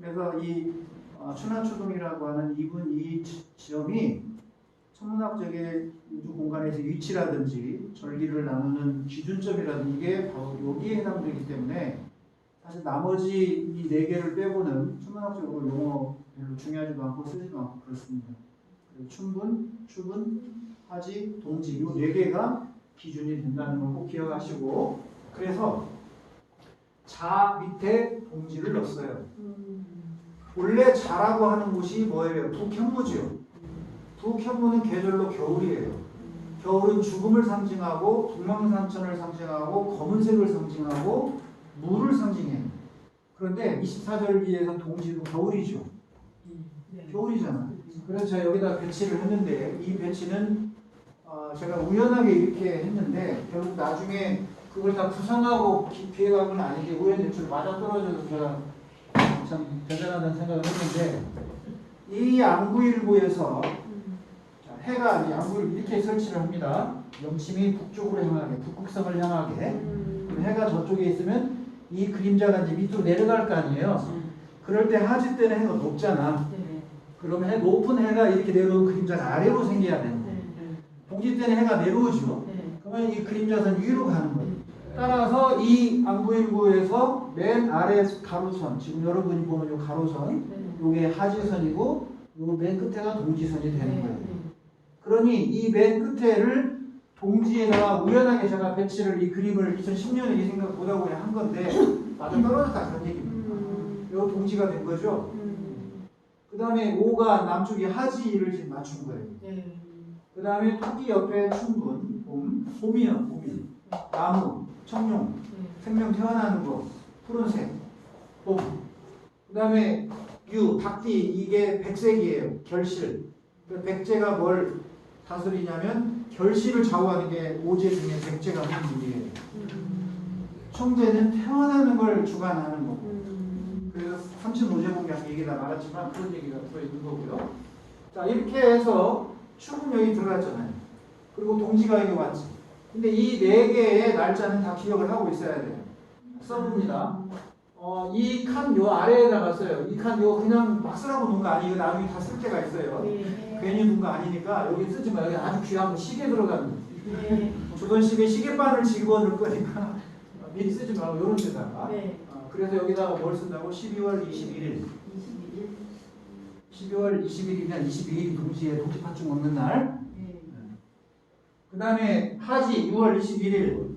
그래서 이 춘하초동이라고 하는 이 지점이 천문학적인 우주 공간에서 위치라든지 절기를 나누는 기준점이라든지 이게 바로 여기에 해당되기 때문에 사실 나머지 이 네 개를 빼고는 천문학적으로 용어 별로 중요하지도 않고 쓰지도 않고 그렇습니다. 춘분, 추분, 하지, 동지 이 네 개가 기준이 된다는 걸 꼭 기억하시고 그래서 자 밑에 동지를 넣었어요. 원래 자라고 하는 곳이 뭐예요? 북현무지요. 북현무는 계절로 겨울이에요. 겨울은 죽음을 상징하고 동방산천을 상징하고 검은색을 상징하고 물을 상징해요. 그런데 24절기에서 동지도 겨울이죠. 겨울이잖아. 그래서 제가 여기다 배치를 했는데 이 배치는 제가 우연하게 이렇게 했는데 결국 나중에 그걸 다 구성하고 기획한 건 아닌데 우연히 좀 맞아떨어져서 제가 참 대단하다는 생각을 했는데 이 양구일구에서 해가 양구를 이렇게 설치를 합니다. 영침이 북쪽으로 향하게 북극성을 향하게 그럼 해가 저쪽에 있으면 이 그림자가 이제 밑으로 내려갈 거 아니에요. 그럴 때 하지 때는 해가 높잖아. 그러면 높은 해가 이렇게 내려오는 그림자가 아래로 생겨야 되는 거예요. 동지 때는 해가 내려오죠. 그러면 이 그림자선 위로 가는 거예요. 따라서 이 안구일구에서 맨 아래 가로선, 지금 여러분이 보는 이 가로선, 이게 하지선이고 요 맨 끝에가 동지선이 되는 거예요. 그러니 이 맨 끝에를 동지에다가 우연하게 제가 배치를 이 그림을 2010년에 이 생각 보다 보니 한 건데 맞아 떨어졌다 그런 얘기입니다. 요 동지가 된 거죠. 그 다음에 5가 남쪽이 하지를 지금 맞춘 거예요. 그 다음에 토끼 옆에 춘분, 봄이요, 봄이. 나무, 청룡, 생명 태어나는 거, 푸른색, 봄. 그 다음에 유, 닭띠, 이게 백색이에요. 결실. 백제가 뭘 다스리냐면 결실을 좌우하는 게 오제 중에 백제가 하는 일이에요. 청제는 태어나는 걸 주관하는 거. 그래서 삼천오제공약 얘기가 나갔지만 그런 얘기가 들어있는 거고요. 자, 이렇게 해서 추분 여기 들어갔잖아요. 그리고 동지가 여기 왔지. 근데 이 네 개의 날짜는 다 기억을 하고 있어야 돼요. 써봅니다. 이 칸 요 아래에다가 써요. 이 칸 요 그냥 막 쓰라고 놓은 거 아니에요. 나중에 다 쓸 때가 있어요. 괜히 놓은 거 아니니까 여기 쓰지 마. 여기 아주 귀한 거 시계 들어가는 조선시대 시계바늘 집어넣을 거니까 미리 쓰지 말고 요런 데다가. 그래서 여기다가 뭘 쓴다고? 12월 21일. 12월 20일이면 22일이 동지에 동지파충 먹는 날. 그 다음에 하지 6월 21일.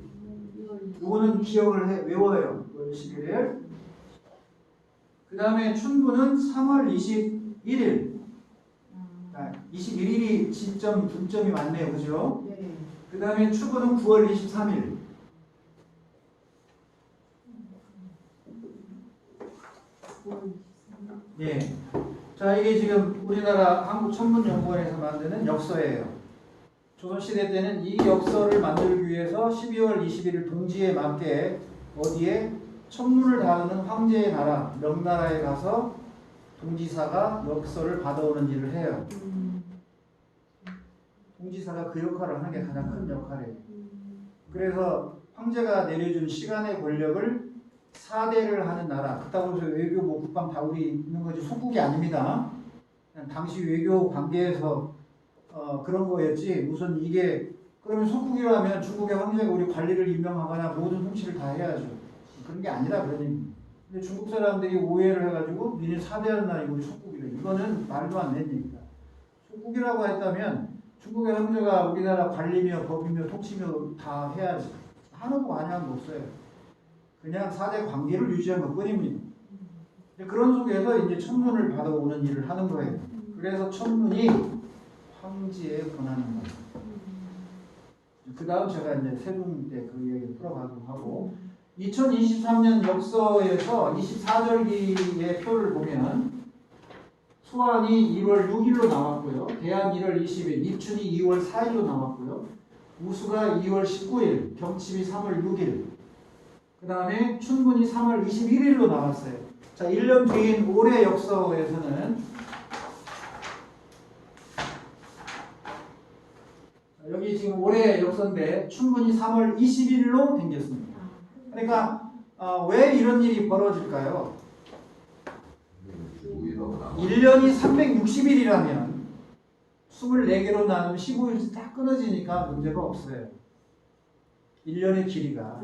요거는 기억을 외워요. 6월 21일. 그 다음에 춘분은 3월 21일. 21일이 지점, 분점이 맞네요. 그죠? 그 다음에 추분은 9월 23일. 예. 자, 이게 지금 우리나라 한국천문연구원에서 만드는 역서예요. 조선시대 때는 이 역서를 만들기 위해서 12월 21일 동지에 맞게 어디에 천문을 다루는 황제의 나라, 명나라에 가서 동지사가 역서를 받아오는 일을 해요. 동지사가 그 역할을 하는 게 가장 큰 역할이에요. 그래서 황제가 내려준 시간의 권력을 4대를 하는 나라, 그렇다고 해서 외교, 국방 다 우리 있는 거지 속국이 아닙니다. 그냥 당시 외교 관계에서 그런 거였지 무슨 이게 그러면 속국이라면 중국의 황제가 우리 관리를 임명하거나 모든 통치를 다 해야죠. 그런 게 아니라 그런 얘기입니다. 근데 중국 사람들이 오해를 해가지고 니네 4대 하는 나라이고 우리 속국이래. 이거는 말도 안 되는 얘기다. 속국이라고 했다면 중국의 황제가 우리나라 관리며 법이며 통치며 다 해야지. 하는 거 아니한 거 없어요. 그냥 4대 관계를 유지한 것 뿐입니다. 그런 속에서 이제 천문을 받아오는 일을 하는 거예요. 그래서 천문이 황제에 권하는 거예요. 그 다음 제가 이제 세종 때 그 얘기를 풀어가도록 하고 2023년 역서에서 24절기의 표를 보면 수환이 1월 6일로 나왔고요. 대한 1월 20일, 입춘이 2월 4일로 나왔고요. 우수가 2월 19일, 경칩이 3월 6일, 그 다음에 춘분이 3월 21일로 나왔어요. 자, 1년 뒤인 올해 역서에서는 여기 지금 올해 역서인데 춘분이 3월 21일로 생겼습니다. 그러니까 왜 이런 일이 벌어질까요? 1년이 360일이라면 24개로 나누면 15일씩 딱 끊어지니까 문제가 없어요. 1년의 길이가,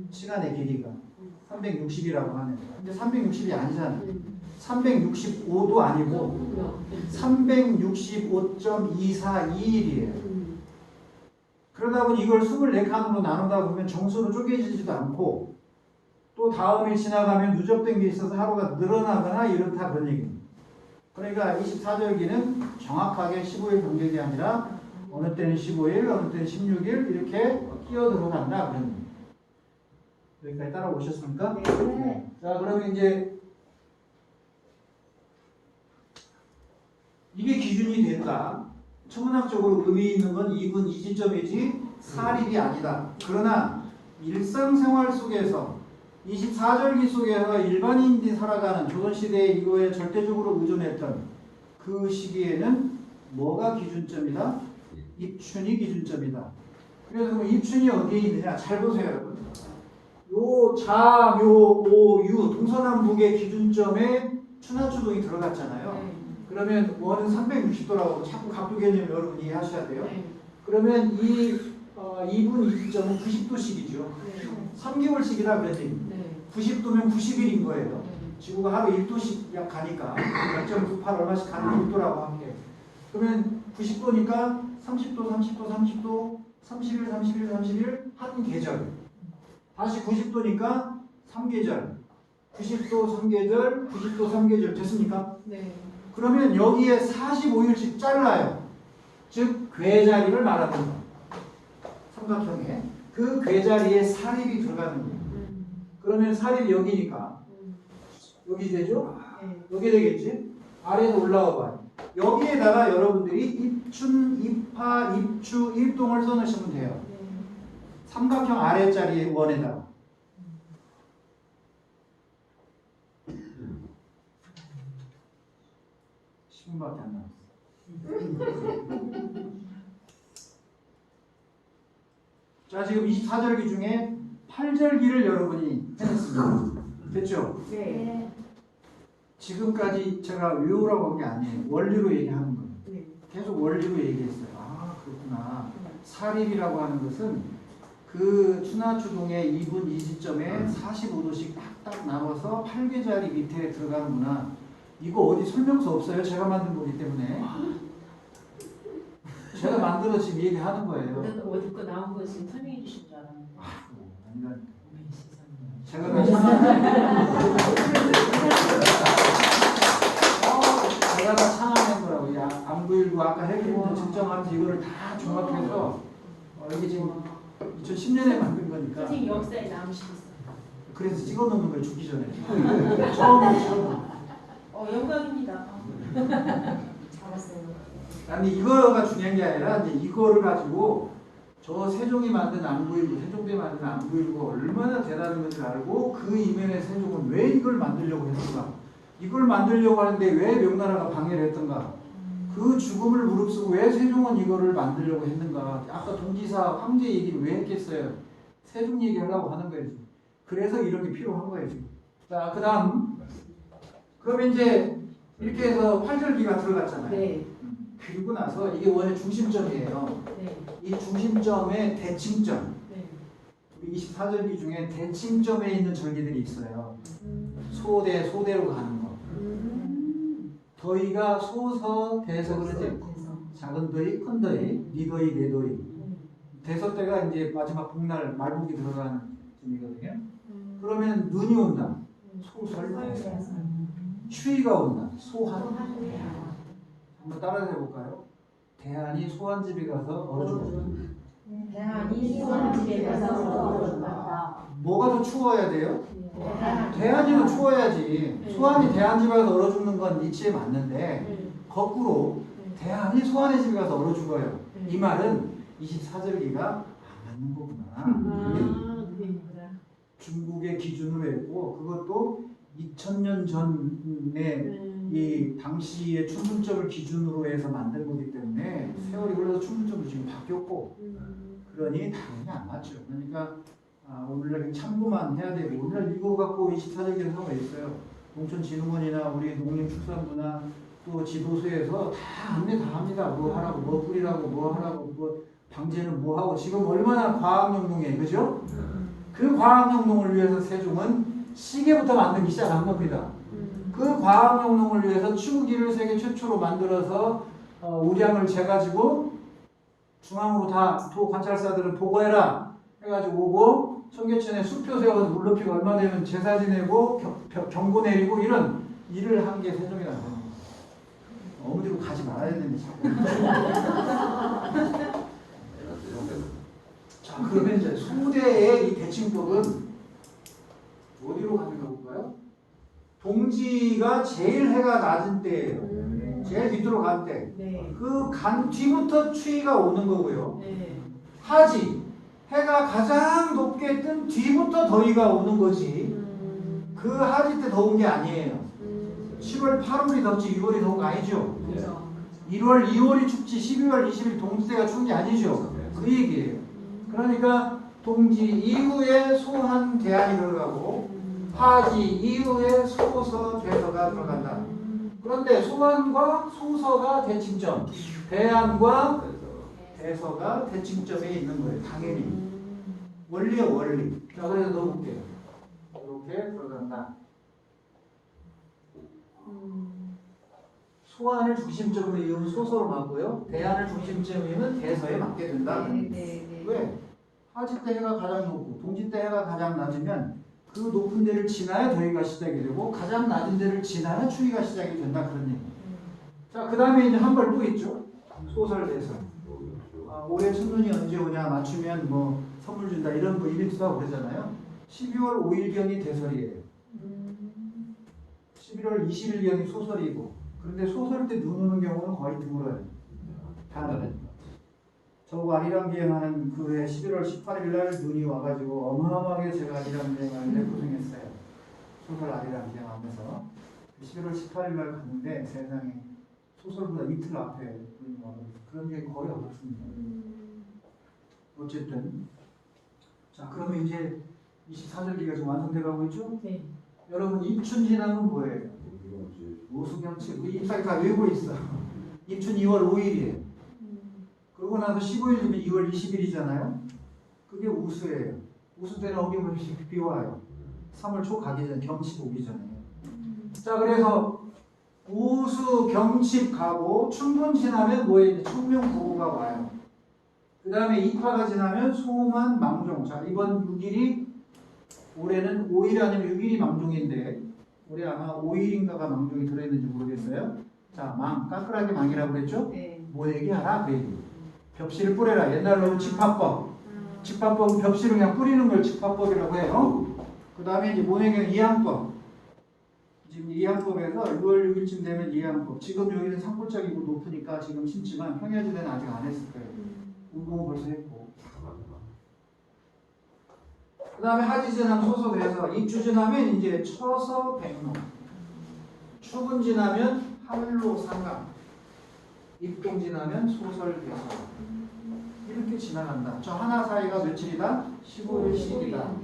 시간의 길이가 360이라고 하는 거예요. 근데 360이 아니잖아요. 365도 아니고 365.242일이에요. 그러다 보니 이걸 24칸으로 나누다 보면 정수로 쪼개지지도 않고 또 다음에 지나가면 누적된 게 있어서 하루가 늘어나거나 이렇다 그런 얘기입니다. 그러니까 24절기는 정확하게 15일 간격이 아니라 어느 때는 15일, 어느 때는 16일 이렇게 끼어 들어간다 그런 얘기입니다. 여기까지 따라오셨습니까? 네. 자, 그러면 이제 이게 기준이 된다. 천문학적으로 의미 있는 건 2분 2지점이지 사립이 아니다. 그러나 일상생활 속에서 24절기 속에서 일반인들이 살아가는 조선시대에 이거에 절대적으로 의존했던 그 시기에는 뭐가 기준점이다? 입춘이 기준점이다. 그래서 그럼 입춘이 어디에 있느냐? 잘 보세요, 여러분. 요 자, 묘, 오, 유 동서남북의 기준점에 춘하추동이 들어갔잖아요. 그러면 원은 360도라고 자꾸 각도 개념 여러분 이해하셔야 돼요. 그러면 이 2분 2지점은 90도씩이죠. 3개월씩이라 그랬지. 90도면 90일인 거예요. 지구가 하루 1도씩 약 가니까 0.98 얼마씩 가는 1도라고 할게요. 그러면 90도니까 30도, 30도, 30도, 30일, 30일, 30일 한 계절. 다시 90도니까 3계절. 90도 3계절, 90도 3계절 됐습니까? 네. 그러면 여기에 45일씩 잘라요. 즉 궤자리를 말하는 거예요. 삼각형에 그 궤자리에 사립이 들어가는 거예요. 그러면 사립이 여기니까 여기 되죠? 여기 되겠지? 아래로 올라와 봐요. 여기에다가 여러분들이 입춘, 입하, 입추, 입동을 써놓으시면 돼요. 삼각형 아래자리 원에다가. 밖에 안 나왔어. 자, 지금 24절기 중에 8절기를 여러분이 해냈습니다. 됐죠? 네. 지금까지 제가 외우라고 한 게 아니에요. 원리로 얘기하는 거예요. 네. 계속 원리로 얘기했어요. 아, 그렇구나. 사립이라고 하는 것은 그 춘하추동의 2분 2지점에 45도씩 딱딱 나눠서 8개짜리 밑에 들어가는구나. 이거 어디 설명서 없어요? 제가 만든 거기 때문에. 제가 만들어 지금 얘기하는 거예요. 어디 거 나온 거 지금 설명해 주신 줄 알았는데. 아니라니까. 제가 제가 다 창안한 거라고. 야, 안구일구 아까 헬기부터 측정하면서 이거를 다 종합해서 여기 지금 2010년에 만든 거니까. 선생님 역사에 남으시겠어요. 그래서 찍어놓는 거예요. 죽기 전에. 처음으로 찍어놓는. 영광입니다. 잘했어요. 아니 이거가 중요한 게 아니라 이제 이거를 가지고 저 세종이 만든 안구일구, 세종대 만든 안구일구 얼마나 대단한 건지 알고 그 이면의 세종은 왜 이걸 만들려고 했던가? 이걸 만들려고 하는데 왜 명나라가 방해를 했던가? 그 죽음을 무릅쓰고 왜 세종은 이거를 만들려고 했는가? 아까 동지사 황제 얘기를 왜 했겠어요? 세종 얘기하려고 하는 거예요. 그래서 이런 게 필요한 거예요. 자, 그 다음 그러면 이제 이렇게 해서 활절기가 들어갔잖아요. 네. 그리고 나서 이게 원의 중심점이에요. 네. 이 중심점의 대칭점. 네. 우리 24절기 중에 대칭점에 있는 절기들이 있어요. 소대, 소대로 가는 거. 더위가 소서, 대서 그러지. 작은 더위, 큰 더위, 니더위, 내더위. 대서 때가 이제 마지막 복날, 말복이 들어가는 점이거든요. 그러면 눈이 온다. 소설. 추위가 온다. 소한. 한번 따라해 볼까요? 대한이 소한집에 가서 얼어 죽었다. 대한이 소한집에 가서 얼어 죽었다. 뭐가 더 추워야 돼요? 대한이는 추워야지. 소한이 대한 집에 가서 얼어 죽는 건 이치에 맞는데 거꾸로 대한이 소한의 집에 가서 얼어 죽어요. 이 말은 24절기가 안 맞는 거구나. 중국의 기준으로 했고 그것도 2000년 전에 이 당시의 춘분점을 기준으로 해서 만든 거기 때문에 세월이 흘러서 춘분점도 지금 바뀌었고 그러니 당연히 안 맞죠. 그러니까 오늘날 참고만 해야 되고 오늘 이거 갖고 24절기를 하고 있어요. 농촌진흥원이나 우리 농림축산부나 또 지도소에서 다 안내 다 합니다. 뭐 하라고, 뭐 뿌리라고, 뭐 하라고, 뭐 방제는 뭐 하고 지금 얼마나 과학영농이에요, 그죠? 그 과학영농을 위해서 세종은 시계부터 만들기 시작한 겁니다. 그 과학영농을 위해서 추구기를 세계 최초로 만들어서 우량을 재가지고 중앙으로 다 관찰사들은 보고해라 해가지고 오고 청계천에 수표 세워서 물 높이가 얼마 되면 제사 지내고 경고 내리고 이런 일을 한 게 세종이라는 거예요. 어머니로 가지 말아야 되는데 자꾸. 자, 그러면 이제 소대의 이 대칭법은 어디로 가는가 볼까요? 동지가 제일 해가 낮은 때예요. 제일 밑으로 간 때. 네. 그 간 뒤부터 추위가 오는 거고요. 네. 하지. 해가 가장 높게 뜬 뒤부터 더위가 오는 거지. 그 하지 때 더운 게 아니에요. 10월 8월이 덥지 6월이 더운 거 아니죠. 그렇죠. 1월 2월이 춥지 12월 20일 동지대가 추운 게 아니죠. 그 얘기예요. 그러니까 동지 이후에 소한 대안이 들어가고 하지 이후에 소서 대서가 들어간다. 그런데 소한과 소서가 대칭점, 대안과 대서가 대칭점에 있는 거예요. 당연히. 원리요, 원리. 자, 그래서 넣어볼게요. 이렇게 들어간다. 소안을 중심점으로 이은 소서로 맞고요. 대안을 중심점으로 이은 대서에 맞게 된다. 왜? 하지 때 해가 가장 높고 동지 때 해가 가장 낮으면 그 높은 데를 지나야 더위가 시작이 되고 가장 낮은 데를 지나야 추위가 시작이 된다. 그런 얘기. 자, 그 다음에 이제 한 벌 또 있죠. 소설 대서. 올해 첫눈이 언제 오냐 맞추면 뭐 선물 준다 이런 뭐 이벤트가 그러잖아요. 12월 5일경이 대설이에요. 11월 20일경이 소설이고 그런데 소설 때 눈 오는 경우는 거의 드물어요. 다른 저거 아리랑 비행하는 그해 11월 18일 날 눈이 와가지고 어마어마하게 제가 아리랑 비행하는데 고생했어요. 소설 아리랑 비행하면서 11월 18일 날 갔는데 세상에 소설보다 이틀 앞에 눈이 와가지고 그런 게 거의 없습니다. 어쨌든 자 그러면 이제 24절기가 지금 완성돼 가고 있죠? 네. 여러분 입춘 지나면 뭐예요? 오수경치 우리 입사기 다 외우고 있어. 입춘 2월 5일이에요. 그러고 나서 15일이면 2월 20일이잖아요. 그게 우수예요. 우수 때는 어김없이 비 와요. 3월 초 가기 전 경칩 오기 전에. 자 그래서 우수 경칩 가고 춘분 지나면 뭐예요? 청명고구가 와요. 그 다음에 입하가 지나면 소만 망종. 자 이번 6일이 올해는 5일 아니면 6일이 망종인데 올해 아마 5일인가가 망종이 들어있는지 모르겠어요. 자 망, 까끌하게 망이라고 그랬죠? 네. 뭐 얘기하라 그 얘기. 벽실을 뿌려라. 옛날로 직파법. 직파법은 벽실을 그냥 뿌리는 걸 직파법이라고 해요. 그 다음에 이제 모내기는 이항법. 지금 이항법에서 6월 6일쯤 되면 이항법. 지금 여기는 산골짜기고 높으니까 지금 심지만 평야지대는 아직 안 했을 거예요. 운동은 벌써 했고. 그 다음에 하지 지나면 소서 돼서 입주 지나면 이제 처서 백로. 추분 지나면 할로 상강. 입동 지나면 소설 대서. 이렇게 지나간다. 저 하나 사이가 며칠이다? 15일 10일이다.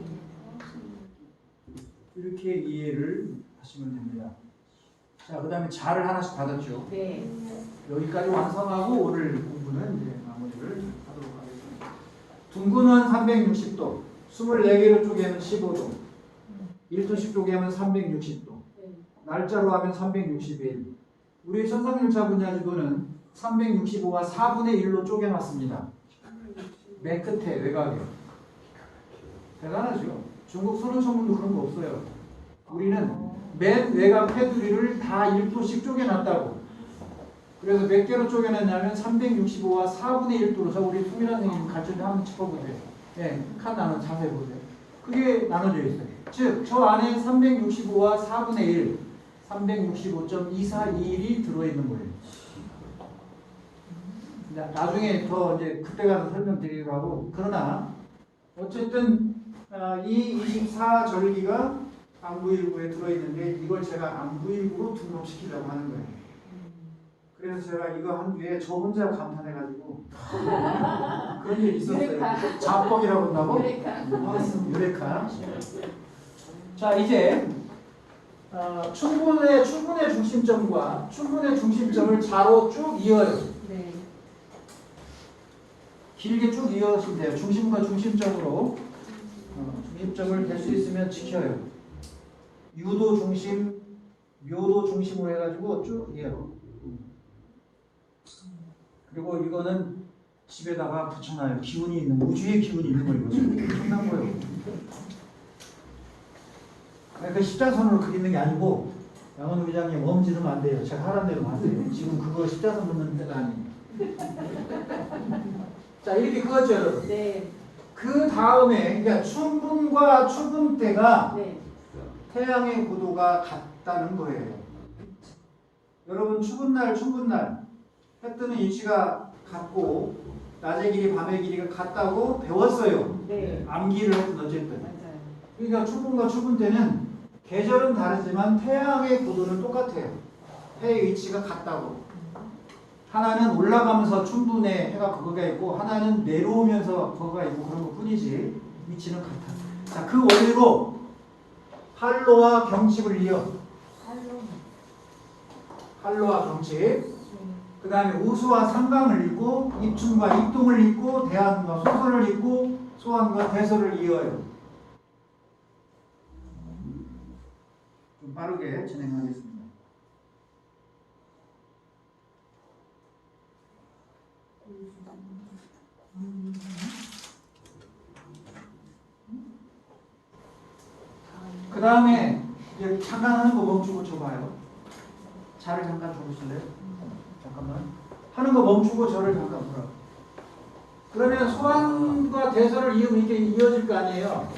이렇게 이해를 하시면 됩니다. 자, 그 다음에 자를 하나씩 받았죠. 네. 여기까지 완성하고 오늘 공부는 이제 마무리를 하도록 하겠습니다. 둥근원 360도, 24개로 쪼개면 15도, 1도씩 쪼개면 360도, 날짜로 하면 361. 우리 천상일차 분야지도는 365와 4분의 1로 쪼개놨습니다. 맨 끝에 외곽에. 대단하죠. 중국 소련천문도 그런 거 없어요. 우리는 맨 외곽 테두리를 다 1도씩 쪼개놨다고. 그래서 몇 개로 쪼개놨냐면 365와 4분의 1도로 우리 수민아 선생님 가르쳐준 한번 짚어보세요. 네, 칸 나눠 자세히 보세요. 그게 나눠져 있어요. 즉, 저 안에 365와 4분의 1, 365.2421이 들어있는 거예요. 나중에 더 이제 그때 가서 설명드리려고 하고, 그러나 어쨌든 이 24절기가 안부일부에 들어있는데 이걸 제가 안부일부로 등록시키려고 하는 거예요. 그래서 제가 이거 한 뒤에 저 혼자 감탄해가지고 그런 일이 있었어요. 자뻑이라고 한다고? 유레카. 자 이제 충분의 중심점과 충분의 중심점을 좌로 쭉 이어요. 네. 길게 쭉 이어지면 돼요. 중심과 중심점으로 중심점을 댈 수 있으면 지켜요. 유도 중심, 묘도 중심으로 해가지고 쭉 이어요. 그리고 이거는 집에다가 붙여놔요. 기운이 있는, 우주의 기운이 있는 거 이거죠. 엄청난 거예요. 그 십자선으로 그리는 게 아니고 양원우 회장님 멈지르면 안 돼요. 제가 하라는 대로 하세요. 지금 그거 십자선 놓는 때가 아니에요. 자, 이렇게 그거죠, 여러분. 네. 그 다음에 그러니까 춘분과 추분 때가 네. 태양의 고도가 같다는 거예요. 여러분 추분날, 춘분날 해 뜨는 위치가 같고 낮의 길이, 밤의 길이가 같다고 배웠어요. 네. 암기를 했든 어쨌든. 맞아요. 그러니까 춘분과 추분 때는 계절은 다르지만 태양의 고도는 똑같아요. 해의 위치가 같다고. 하나는 올라가면서 춘분에 해가 거기가 있고 하나는 내려오면서 거기가 있고 그런 것 뿐이지 위치는 같아. 자, 그 원리로 한로와 경칩을 이어. 한로와 경칩. 그 다음에 우수와 상강을 잇고 입춘과 입동을 잇고 대안과 소설을 잇고 소환과 대설을 이어요. 좀 빠르게 진행하겠습니다. 그 다음에 이제 잠깐 하는 거 멈추고 줘봐요. 자를 잠깐 줘보실래요? 잠깐만. 하는 거 멈추고 저를 잠깐 보라. 그러면 소환과 대설을 이으면 이게 이어질 거 아니에요?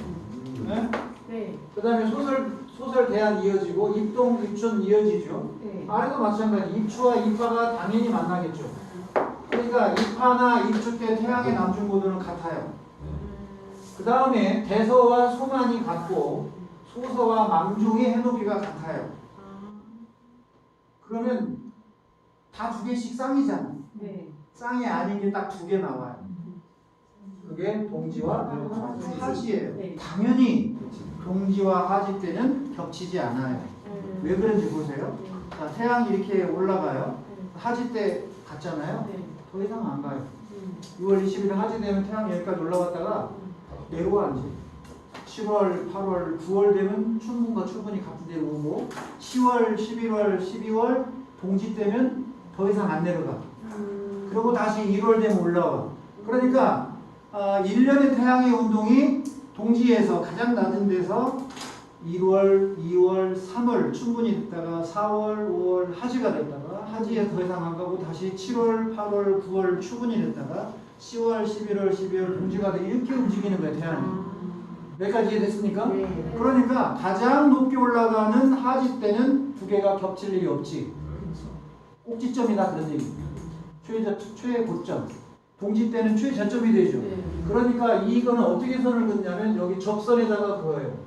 네? 네. 그 다음에 소설 대안 이어지고 입동, 입춘 이어지죠? 네. 아래도 마찬가지. 입추와 입하가 당연히 만나겠죠. 그러니까 입하나 입추 때 태양의 남중고도는 같아요. 그 다음에 대서와 소만이 같고 소서와 망중의 해높이가 같아요. 그러면 다 두 개씩 쌍이잖아. 네. 쌍이 아닌 게 딱 두 개 나와요. 그게 동지와 하지예요. 네. 당연히 동지와 하지 때는 겹치지 않아요. 왜 그런지 보세요. 자, 태양이 이렇게 올라가요. 하지 때 갔잖아요. 네. 더 이상 안 가요. 6월 20일 하지 되면 태양이 여기까지 올라갔다가 내려와 이제 7월, 8월, 9월 되면 춘분과 추분이 같은 데로 오고 10월, 11월, 12월 동지 때면 더 이상 안 내려가. 그리고 다시 1월 되면 올라와. 그러니까 1년의 태양의 운동이 동지에서 가장 낮은 데서 1월, 2월, 3월 춘분이 됐다가 4월, 5월 하지가 됐다가 하지에서 더 이상 안 가고 다시 7월, 8월, 9월 추분이 됐다가 10월, 11월, 12월 동지가 돼 이렇게 움직이는 거예요. 태양이. 여기까지 이해됐습니까? 네. 그러니까 가장 높게 올라가는 하지 때는 두 개가 겹칠 일이 없지. 꼭지점이다 그런 얘기입니다. 최고점. 동지 때는 최저점이 되죠. 네. 그러니까 이거는 어떻게 선을 긋냐면 여기 접선에다가 그어요.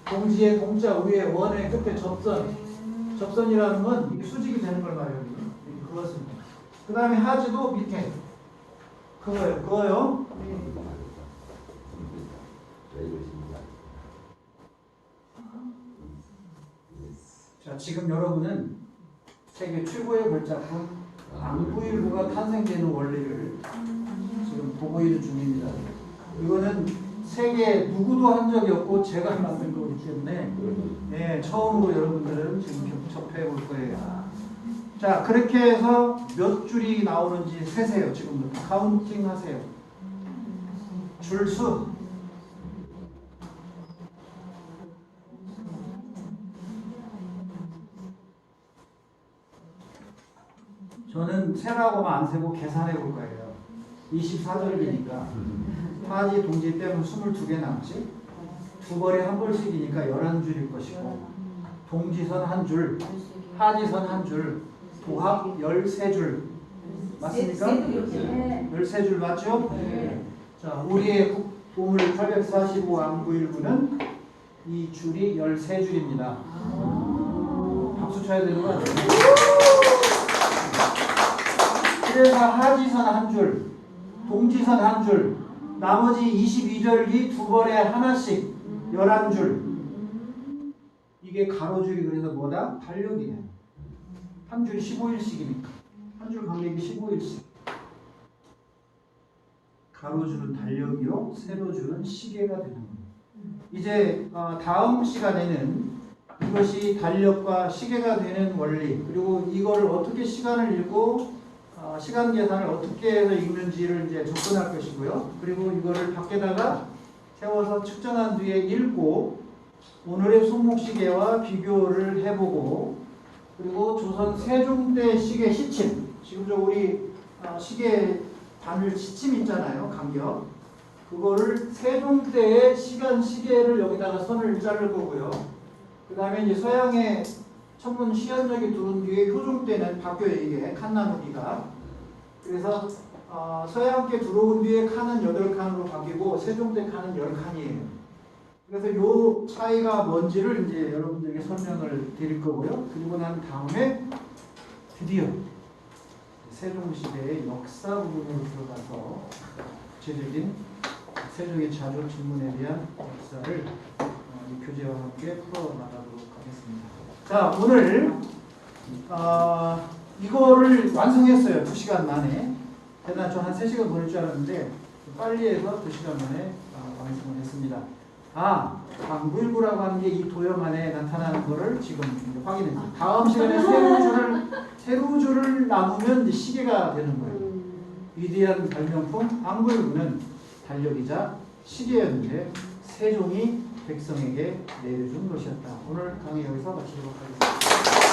동지의 동자 위에 원의 끝에 접선. 접선이라는 건 이게 수직이 되는 걸 말해요. 이렇게 그었습니다. 그 다음에 하지도 밑에 그어요. 자, 지금 여러분은 세계 최고의 걸작품 안구일보가 탄생되는 원리를 지금 보고 있는 중입니다. 이거는 세계 누구도 한 적이 없고 제가 만든 거기 때문에 네, 처음으로 여러분들은 지금 접해 볼 거예요. 자, 그렇게 해서 몇 줄이 나오는지 세세요. 지금부터 카운팅 하세요. 줄수 저는 세라고만 안 세고 계산해 볼 거예요. 24절이니까 하지 동지 빼면 22개 남지. 두 벌에 한 벌씩이니까 11줄일 것이고 동지선 한 줄, 하지선 한 줄, 도합 13줄. 맞습니까? 13줄 맞죠? 네. 자, 우리의 보물 845 안구일부는 이 줄이 13줄입니다. 박수 쳐야 되는 거 아니에요? 그래서 하지선 한 줄, 동지선 한 줄, 나머지 22절기 두 벌에 하나씩 11줄. 이게 가로줄이 그래서 뭐다? 달력이에요. 한 줄 15일씩이니까. 한 줄 간격이 15일씩. 가로줄은 달력이요, 세로줄은 시계가 되는 거예요. 이제 다음 시간에는 이것이 달력과 시계가 되는 원리, 그리고 이걸 어떻게 시간을 읽고 시간 계산을 어떻게 해서 읽는지를 이제 접근할 것이고요. 그리고 이거를 밖에다가 세워서 측정한 뒤에 읽고 오늘의 손목시계와 비교를 해보고, 그리고 조선 세종 때 시계 시침, 지금 저 우리 시계 바늘 시침 있잖아요, 간격. 그거를 세종 때의 시계를 여기다가 선을 자를 거고요. 그 다음에 이제 서양의 천문 시한적이 들어온 뒤에 효종 때는 바뀌어요, 이게 칸나누기가. 그래서 서양께 들어온 뒤에 칸은 8칸으로 바뀌고 세종 때 칸은 10칸이에요. 그래서 요 차이가 뭔지를 이제 여러분들에게 설명을 드릴 거고요. 그리고 난 다음에 드디어 세종시대의 역사 부분으로 들어가서 구체적인 세종의 자조 천문에 대한 역사를 이 교재와 함께 풀어나가도록 하겠습니다. 자, 오늘 이거를 완성했어요. 2시간 만에. 대단 저 한 3시간 걸릴 줄 알았는데 빨리 해서 2시간 만에 완성을 했습니다. 방구일구라고 하는 게 이 도형 안에 나타나는 거를 지금 확인했습니다. 다음 시간에 세로줄을 나누면 이제 시계가 되는 거예요. 위대한 발명품 방구일구는 달력이자 시계였는데 세종이 백성에게 내려준 것이었다. 오늘 강의 여기서 마치도록 하겠습니다.